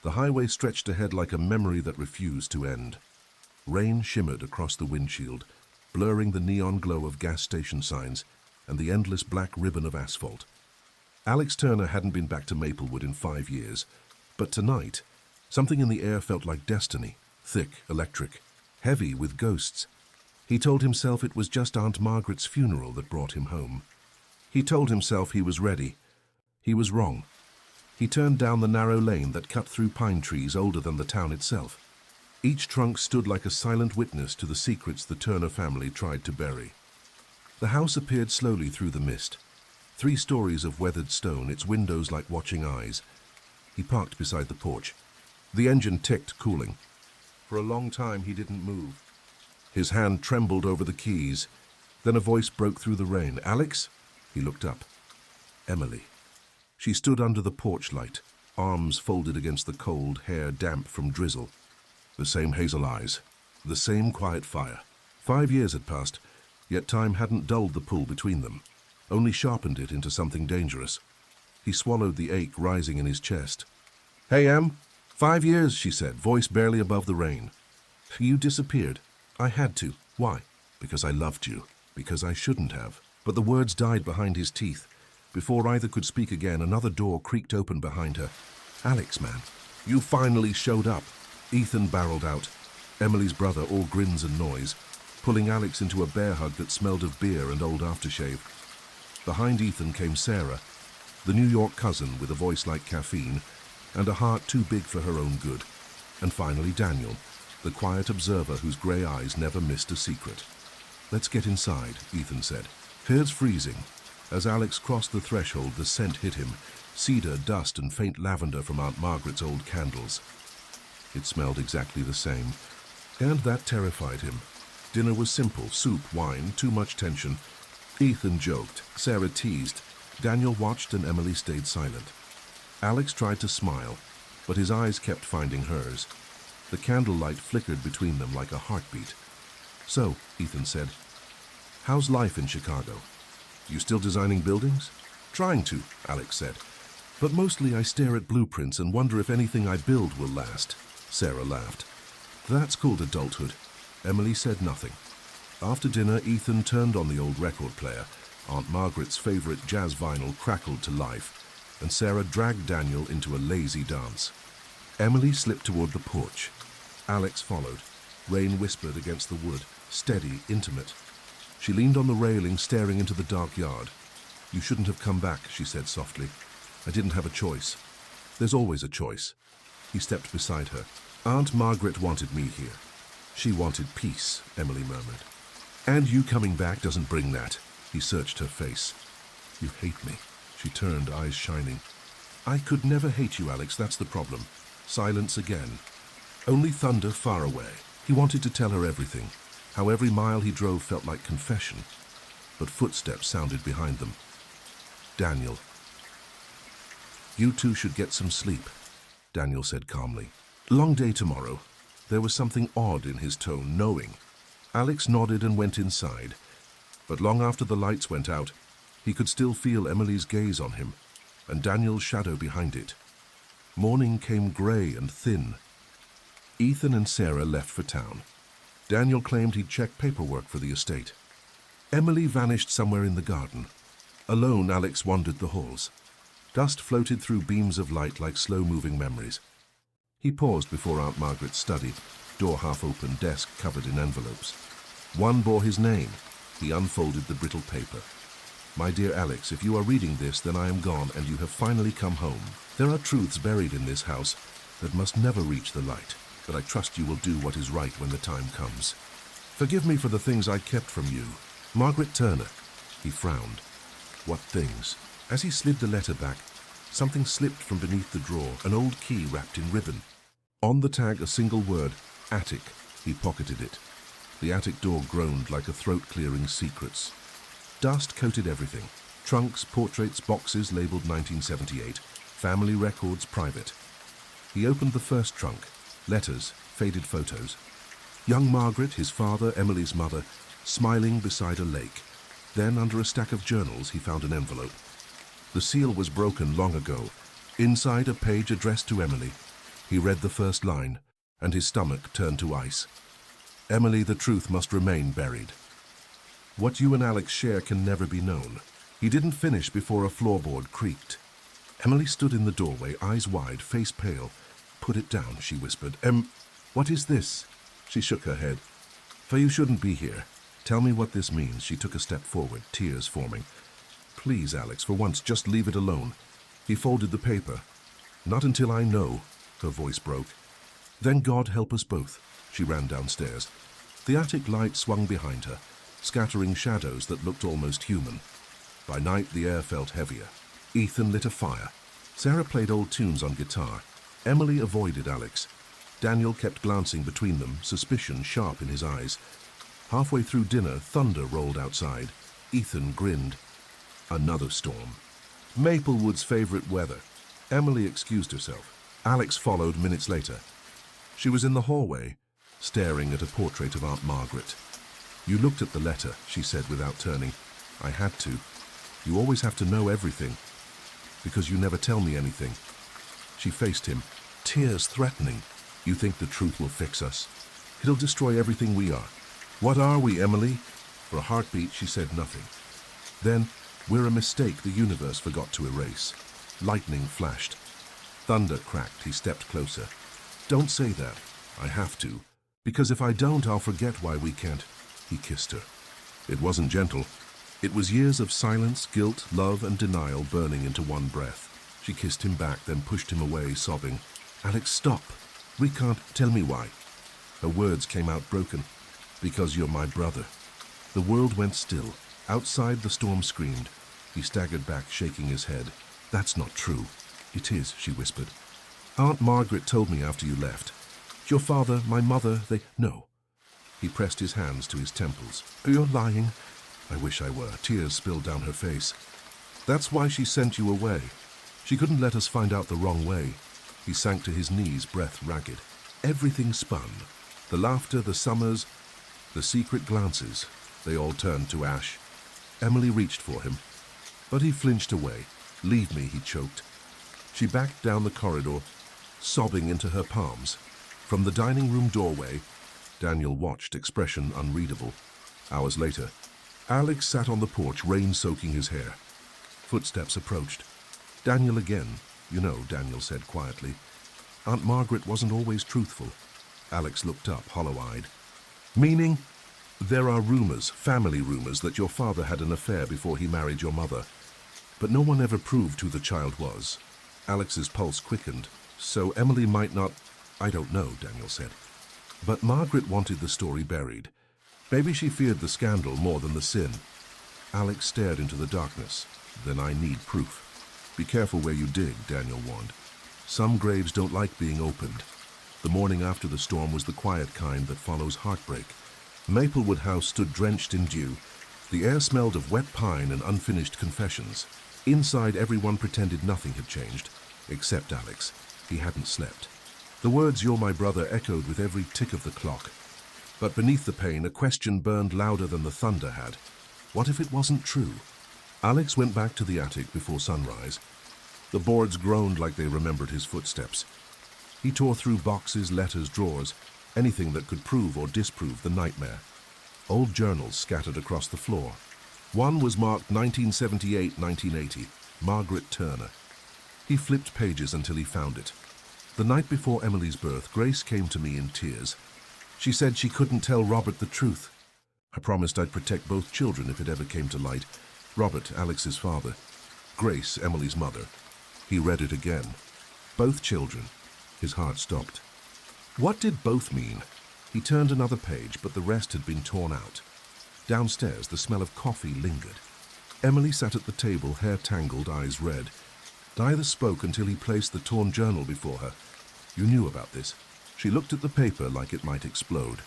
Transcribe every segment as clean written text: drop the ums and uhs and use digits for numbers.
The highway stretched ahead like a memory that refused to end. Rain shimmered across the windshield, blurring the neon glow of gas station signs and the endless black ribbon of asphalt. Alex Turner hadn't been back to Maplewood in 5 years, but tonight, something in the air felt like destiny, thick, electric, heavy with ghosts. He told himself it was just Aunt Margaret's funeral that brought him home. He told himself he was ready. He was wrong. He turned down the narrow lane that cut through pine trees older than the town itself. Each trunk stood like a silent witness to the secrets the Turner family tried to bury. The house appeared slowly through the mist. 3 stories of weathered stone, its windows like watching eyes. He parked beside the porch. The engine ticked, cooling. For a long time he didn't move. His hand trembled over the keys. Then a voice broke through the rain. "Alex?" He looked up. Emily. She stood under the porch light, arms folded against the cold, hair damp from drizzle. The same hazel eyes, the same quiet fire. 5 years had passed, yet time hadn't dulled the pull between them, only sharpened it into something dangerous. He swallowed the ache rising in his chest. "Hey, Em. 5 years," she said, voice barely above the rain. "You disappeared. I had to. Why? Because I loved you. Because I shouldn't have." But the words died behind his teeth. Before either could speak again, another door creaked open behind her. "Alex, man, you finally showed up." Ethan barreled out, Emily's brother all grins and noise, pulling Alex into a bear hug that smelled of beer and old aftershave. Behind Ethan came Sarah, the New York cousin with a voice like caffeine and a heart too big for her own good. And finally Daniel, the quiet observer whose grey eyes never missed a secret. "Let's get inside," Ethan said. "Here's freezing." As Alex crossed the threshold, the scent hit him, cedar, dust, and faint lavender from Aunt Margaret's old candles. It smelled exactly the same, and that terrified him. Dinner was simple, soup, wine, too much tension. Ethan joked, Sarah teased, Daniel watched, and Emily stayed silent. Alex tried to smile, but his eyes kept finding hers. The candlelight flickered between them like a heartbeat. "So," Ethan said, "how's life in Chicago? You still designing buildings?" "Trying to," Alex said. "But mostly I stare at blueprints and wonder if anything I build will last." Sarah laughed. "That's called adulthood." Emily said nothing. After dinner, Ethan turned on the old record player. Aunt Margaret's favorite jazz vinyl crackled to life, and Sarah dragged Daniel into a lazy dance. Emily slipped toward the porch. Alex followed. Rain whispered against the wood, steady, intimate. She leaned on the railing, staring into the dark yard. "You shouldn't have come back," she said softly. "I didn't have a choice." "There's always a choice." He stepped beside her. "Aunt Margaret wanted me here." "She wanted peace," Emily murmured. "And you coming back doesn't bring that." He searched her face. "You hate me." She turned, eyes shining. "I could never hate you, Alex, that's the problem." Silence again. Only thunder far away. He wanted to tell her everything, how every mile he drove felt like confession. But footsteps sounded behind them. "Daniel." "You two should get some sleep," Daniel said calmly. "Long day tomorrow." There was something odd in his tone, knowing. Alex nodded and went inside. But long after the lights went out, he could still feel Emily's gaze on him, and Daniel's shadow behind it. Morning came grey and thin. Ethan and Sarah left for town. Daniel claimed he'd checked paperwork for the estate. Emily vanished somewhere in the garden. Alone, Alex wandered the halls. Dust floated through beams of light like slow-moving memories. He paused before Aunt Margaret's study, door half open, desk covered in envelopes. One bore his name. He unfolded the brittle paper. "My dear Alex, if you are reading this, then I am gone, and you have finally come home. There are truths buried in this house that must never reach the light, but I trust you will do what is right when the time comes. Forgive me for the things I kept from you. Margaret Turner." He frowned. "What things?" As he slid the letter back, something slipped from beneath the drawer, an old key wrapped in ribbon. On the tag, a single word, attic. He pocketed it. The attic door groaned like a throat-clearing secrets. Dust coated everything. Trunks, portraits, boxes labeled 1978. Family records private. He opened the first trunk. Letters, faded photos. Young Margaret, his father, Emily's mother, smiling beside a lake. Then, under a stack of journals, he found an envelope. The seal was broken long ago. Inside, a page addressed to Emily. He read the first line, and his stomach turned to ice. Emily, the truth must remain buried. What you and Alex share can never be known. He didn't finish before a floorboard creaked. Emily stood in the doorway, eyes wide, face pale. Put it down, she whispered. What is this? She shook her head. For you shouldn't be here. Tell me what this means. She took a step forward, tears forming. Please, Alex, for once, just leave it alone. He folded the paper. Not until I know, her voice broke. Then God help us both. She ran downstairs. The attic light swung behind her, scattering shadows that looked almost human. By night, the air felt heavier. Ethan lit a fire. Sarah played old tunes on guitar. Emily avoided Alex. Daniel kept glancing between them, suspicion sharp in his eyes. Halfway through dinner, thunder rolled outside. Ethan grinned. Another storm. Maplewood's favorite weather. Emily excused herself. Alex followed minutes later. She was in the hallway, staring at a portrait of Aunt Margaret. You looked at the letter, she said without turning. I had to. You always have to know everything, because you never tell me anything. She faced him, tears threatening. You think the truth will fix us? It'll destroy everything we are. What are we, Emily? For a heartbeat, she said nothing. Then, we're a mistake the universe forgot to erase. Lightning flashed. Thunder cracked. He stepped closer. Don't say that. I have to. Because if I don't, I'll forget why we can't. He kissed her. It wasn't gentle. It was years of silence, guilt, love, and denial burning into one breath. She kissed him back, then pushed him away, sobbing. Alex, stop. We can't. Tell me why. Her words came out broken. Because you're my brother. The world went still. Outside, the storm screamed. He staggered back, shaking his head. That's not true. It is, she whispered. Aunt Margaret told me after you left. Your father, my mother, they... No. He pressed his hands to his temples. You're lying. I wish I were. Tears spilled down her face. That's why she sent you away. She couldn't let us find out the wrong way. He sank to his knees, breath ragged. Everything spun. The laughter, the summers, the secret glances. They all turned to ash. Emily reached for him, but he flinched away. Leave me, he choked. She backed down the corridor, sobbing into her palms. From the dining room doorway, Daniel watched, expression unreadable. Hours later, Alex sat on the porch, rain soaking his hair. Footsteps approached. Daniel again. You know, Daniel said quietly. Aunt Margaret wasn't always truthful. Alex looked up, hollow-eyed. Meaning? There are rumors, family rumors, that your father had an affair before he married your mother. But no one ever proved who the child was. Alex's pulse quickened. So Emily might not... I don't know, Daniel said. But Margaret wanted the story buried. Maybe she feared the scandal more than the sin. Alex stared into the darkness. Then I need proof. Be careful where you dig, Daniel warned. Some graves don't like being opened. The morning after the storm was the quiet kind that follows heartbreak. Maplewood House stood drenched in dew. The air smelled of wet pine and unfinished confessions. Inside, everyone pretended nothing had changed, except Alex. He hadn't slept. The words, "You're my brother," echoed with every tick of the clock. But beneath the pain, a question burned louder than the thunder had. What if it wasn't true? Alex went back to the attic before sunrise. The boards groaned like they remembered his footsteps. He tore through boxes, letters, drawers, anything that could prove or disprove the nightmare. Old journals scattered across the floor. One was marked 1978-1980, Margaret Turner. He flipped pages until he found it. The night before Emily's birth, Grace came to me in tears. She said she couldn't tell Robert the truth. I promised I'd protect both children if it ever came to light. Robert, Alex's father. Grace, Emily's mother. He read it again. Both children. His heart stopped. What did both mean? He turned another page, but the rest had been torn out. Downstairs, the smell of coffee lingered. Emily sat at the table, hair tangled, eyes red. Neither spoke until he placed the torn journal before her. You knew about this. She looked at the paper like it might explode.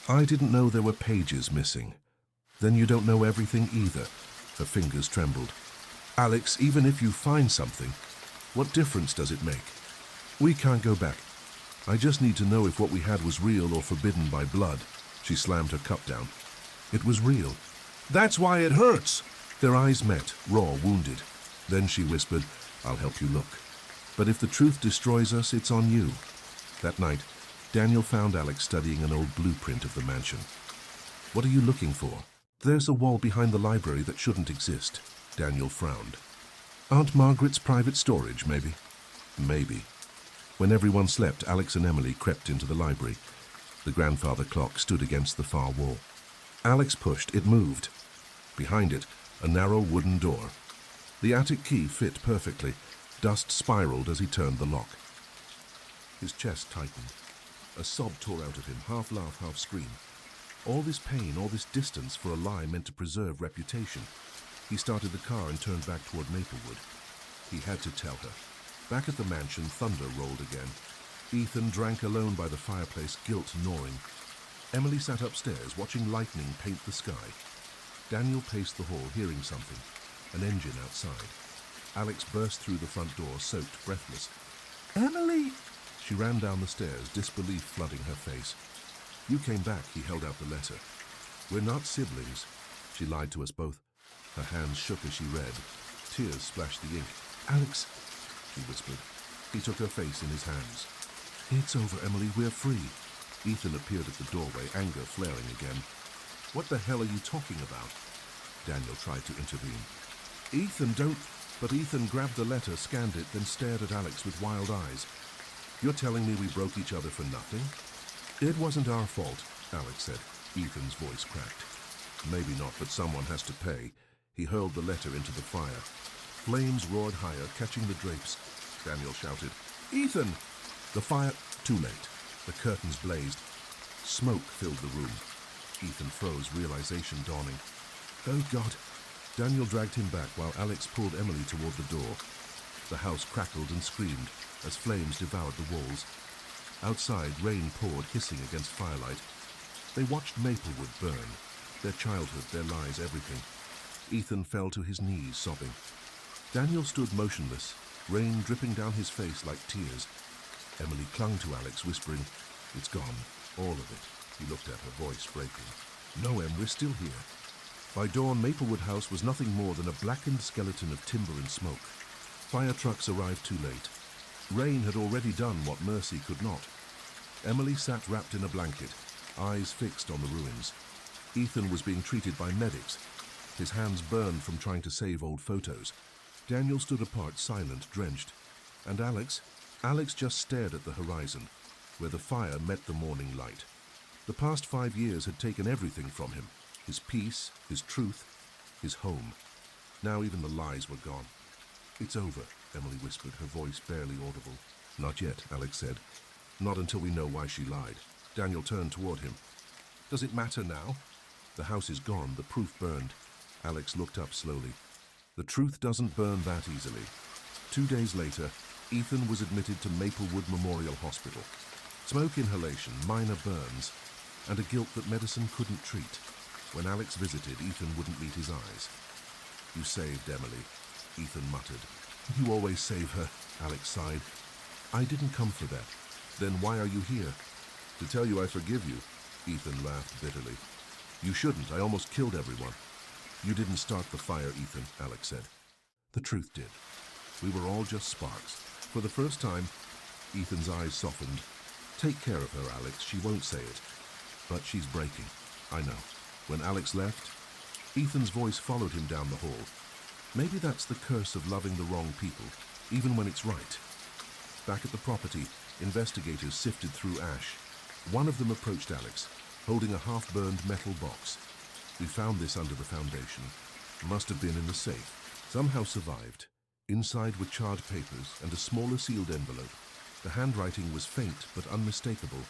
I didn't know there were pages missing. Then you don't know everything either. Her fingers trembled. Alex, even if you find something, what difference does it make? We can't go back. I just need to know if what we had was real or forbidden by blood. She slammed her cup down. It was real. That's why it hurts. Their eyes met, raw, wounded. Then she whispered, I'll help you look. But if the truth destroys us, it's on you. That night, Daniel found Alex studying an old blueprint of the mansion. "What are you looking for?" "There's a wall behind the library that shouldn't exist." Daniel frowned. "Aunt Margaret's private storage, maybe?" "Maybe." When everyone slept, Alex and Emily crept into the library. The grandfather clock stood against the far wall. Alex pushed. It moved. Behind it, a narrow wooden door. The attic key fit perfectly. Dust spiraled as he turned the lock. His chest tightened. A sob tore out of him, half laugh, half scream. All this pain, all this distance for a lie meant to preserve reputation. He started the car and turned back toward Maplewood. He had to tell her. Back at the mansion, thunder rolled again. Ethan drank alone by the fireplace, guilt gnawing. Emily sat upstairs, watching lightning paint the sky. Daniel paced the hall, hearing something. An engine outside. Alex burst through the front door, soaked, breathless. "Emily!" She ran down the stairs, disbelief flooding her face. "You came back," he held out the letter. "We're not siblings." She lied to us both. Her hands shook as she read. Tears splashed the ink. "Alex," she whispered. He took her face in his hands. "It's over, Emily. We're free." Ethan appeared at the doorway, anger flaring again. "What the hell are you talking about?" Daniel tried to intervene. "Ethan, don't..." But Ethan grabbed the letter, scanned it, then stared at Alex with wild eyes. "You're telling me we broke each other for nothing?" "It wasn't our fault," Alex said. Ethan's voice cracked. "Maybe not, but someone has to pay." He hurled the letter into the fire. Flames roared higher, catching the drapes. Daniel shouted, "Ethan!" The fire... Too late. The curtains blazed. Smoke filled the room. Ethan froze, realization dawning. "Oh, God." Daniel dragged him back while Alex pulled Emily toward the door. The house crackled and screamed as flames devoured the walls. Outside, rain poured, hissing against firelight. They watched Maplewood burn. Their childhood, their lies, everything. Ethan fell to his knees, sobbing. Daniel stood motionless, rain dripping down his face like tears. Emily clung to Alex, whispering, "It's gone, all of it." He looked at her, voice breaking. "No, Em, we're still here." By dawn, Maplewood House was nothing more than a blackened skeleton of timber and smoke. Fire trucks arrived too late. Rain had already done what mercy could not. Emily sat wrapped in a blanket, eyes fixed on the ruins. Ethan was being treated by medics. His hands burned from trying to save old photos. Daniel stood apart, silent, drenched. And Alex just stared at the horizon, where the fire met the morning light. The past 5 years had taken everything from him. His peace, his truth, his home. Now even the lies were gone. "It's over," Emily whispered, her voice barely audible. "Not yet," Alex said. "Not until we know why she lied." Daniel turned toward him. "Does it matter now?" "The house is gone, the proof burned." Alex looked up slowly. "The truth doesn't burn that easily." 2 days later, Ethan was admitted to Maplewood Memorial Hospital. Smoke inhalation, minor burns, and a guilt that medicine couldn't treat. When Alex visited, Ethan wouldn't meet his eyes. "You saved Emily," Ethan muttered. "You always save her," Alex sighed. "I didn't come for that." "Then why are you here?" "To tell you I forgive you," Ethan laughed bitterly. "You shouldn't. I almost killed everyone." "You didn't start the fire, Ethan," Alex said. "The truth did. We were all just sparks." For the first time, Ethan's eyes softened. "Take care of her, Alex. She won't say it. But she's breaking. I know." When Alex left, Ethan's voice followed him down the hall. Maybe that's the curse of loving the wrong people, even when it's right. Back at the property, investigators sifted through ash. One of them approached Alex, holding a half-burned metal box. "We found this under the foundation. Must have been in the safe. Somehow survived. Inside were charred papers and a smaller sealed envelope. The handwriting was faint but unmistakable.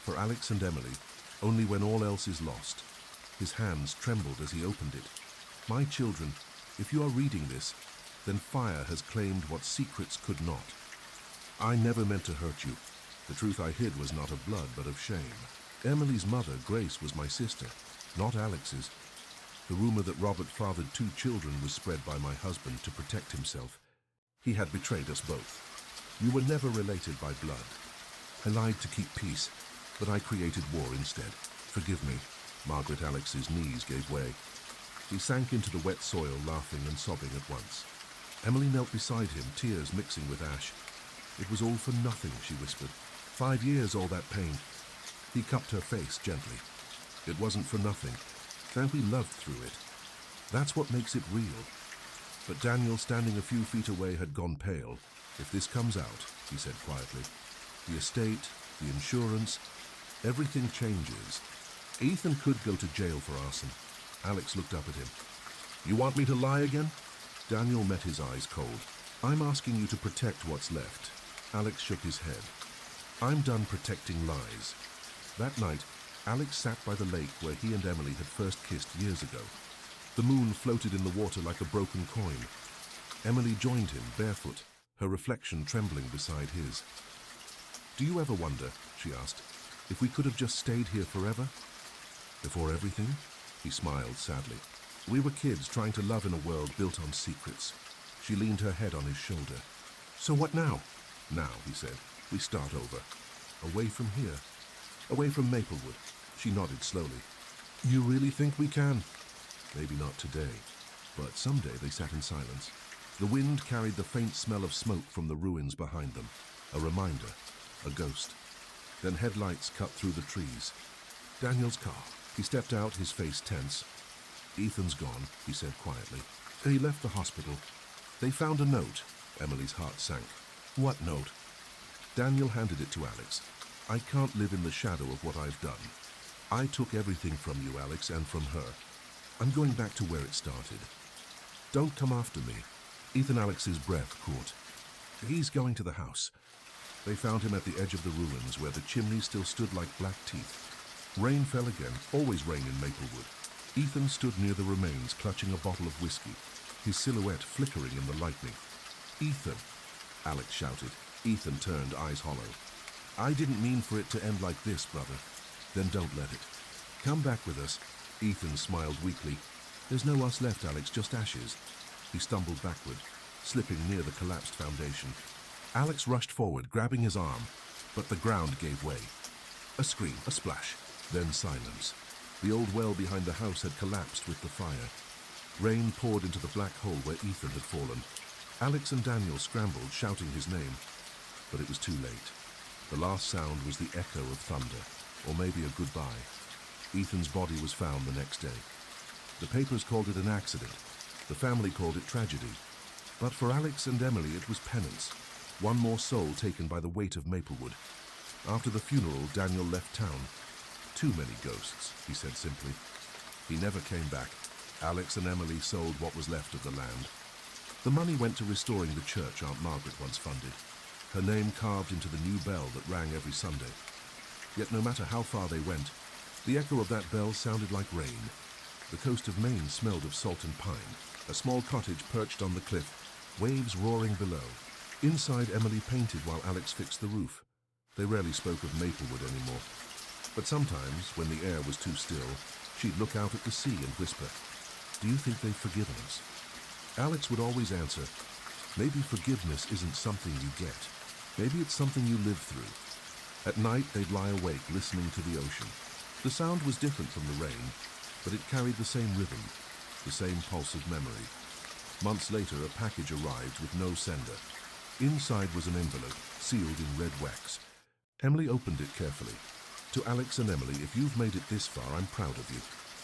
For Alex and Emily, only when all else is lost." His hands trembled as he opened it. "My children, if you are reading this, then fire has claimed what secrets could not. I never meant to hurt you. The truth I hid was not of blood, but of shame. Emily's mother, Grace, was my sister, not Alex's. The rumor that Robert fathered 2 children was spread by my husband to protect himself. He had betrayed us both. You were never related by blood. I lied to keep peace, but I created war instead. Forgive me." Margaret Alex's knees gave way. He sank into the wet soil, laughing and sobbing at once. Emily knelt beside him, tears mixing with ash. "It was all for nothing," she whispered. 5 years, all that pain. He cupped her face gently. It wasn't for nothing. Then we loved through it. That's what makes it real. But Daniel, standing a few feet away, had gone pale. If this comes out, he said quietly, the estate, the insurance, everything changes. Ethan could go to jail for arson. Alex looked up at him. You want me to lie again? Daniel met his eyes cold. I'm asking you to protect what's left. Alex shook his head. I'm done protecting lies. That night, Alex sat by the lake where he and Emily had first kissed years ago. The moon floated in the water like a broken coin. Emily joined him, barefoot, her reflection trembling beside his. Do you ever wonder, she asked, if we could have just stayed here forever? Before everything? He smiled sadly. We were kids trying to love in a world built on secrets. She leaned her head on his shoulder. So what now? Now, he said, we start over. Away from here. Away from Maplewood. She nodded slowly. You really think we can? Maybe not today, but someday. They sat in silence. The wind carried the faint smell of smoke from the ruins behind them. A reminder, a ghost. Then headlights cut through the trees. Daniel's car. He stepped out, his face tense. Ethan's gone, he said quietly. He left the hospital. They found a note. Emily's heart sank. What note? Daniel handed it to Alex. I can't live in the shadow of what I've done. I took everything from you, Alex, and from her. I'm going back to where it started. Don't come after me. Ethan Alex's breath caught. He's going to the house. They found him at the edge of the ruins where the chimneys still stood like black teeth. Rain fell again, always rain in Maplewood. Ethan stood near the remains, clutching a bottle of whiskey, his silhouette flickering in the lightning. Ethan, Alex shouted. Ethan turned, eyes hollow. I didn't mean for it to end like this, brother. Then don't let it. Come back with us. Ethan smiled weakly. There's no us left, Alex, just ashes. He stumbled backward, slipping near the collapsed foundation. Alex rushed forward, grabbing his arm, but the ground gave way. A scream, a splash, then silence. The old well behind the house had collapsed with the fire. Rain poured into the black hole where Ethan had fallen. Alex and Daniel scrambled, shouting his name, but it was too late. The last sound was the echo of thunder, or maybe a goodbye. Ethan's body was found the next day. The papers called it an accident. The family called it tragedy. But for Alex and Emily, it was penance. One more soul taken by the weight of Maplewood. After the funeral, Daniel left town. Too many ghosts, he said simply. He never came back. Alex and Emily sold what was left of the land. The money went to restoring the church Aunt Margaret once funded, her name carved into the new bell that rang every Sunday. Yet no matter how far they went, the echo of that bell sounded like rain. The coast of Maine smelled of salt and pine, a small cottage perched on the cliff, waves roaring below. Inside, Emily painted while Alex fixed the roof. They rarely spoke of Maplewood anymore. But sometimes, when the air was too still, she'd look out at the sea and whisper, "Do you think they've forgiven us?" Alex would always answer, "Maybe forgiveness isn't something you get. Maybe it's something you live through." At night, they'd lie awake listening to the ocean. The sound was different from the rain, but it carried the same rhythm, the same pulse of memory. Months later, a package arrived with no sender. Inside was an envelope, sealed in red wax. Emily opened it carefully. To Alex and Emily, if you've made it this far, I'm proud of you.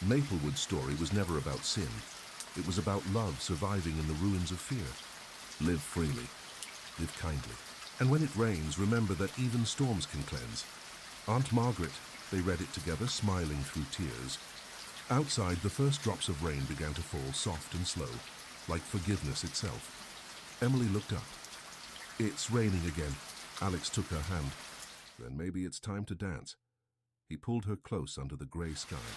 Maplewood's story was never about sin. It was about love surviving in the ruins of fear. Live freely. Live kindly. And when it rains, remember that even storms can cleanse. Aunt Margaret, they read it together, smiling through tears. Outside, the first drops of rain began to fall, soft and slow, like forgiveness itself. Emily looked up. It's raining again. Alex took her hand. Then maybe it's time to dance. He pulled her close under the grey sky,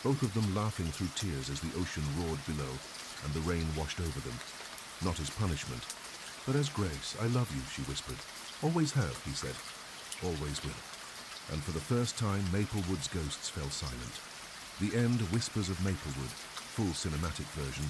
both of them laughing through tears as the ocean roared below and the rain washed over them. Not as punishment, but as grace. I love you, she whispered. Always have, he said. Always will. And for the first time, Maplewood's ghosts fell silent. The end, Whispers of Maplewood, full cinematic version,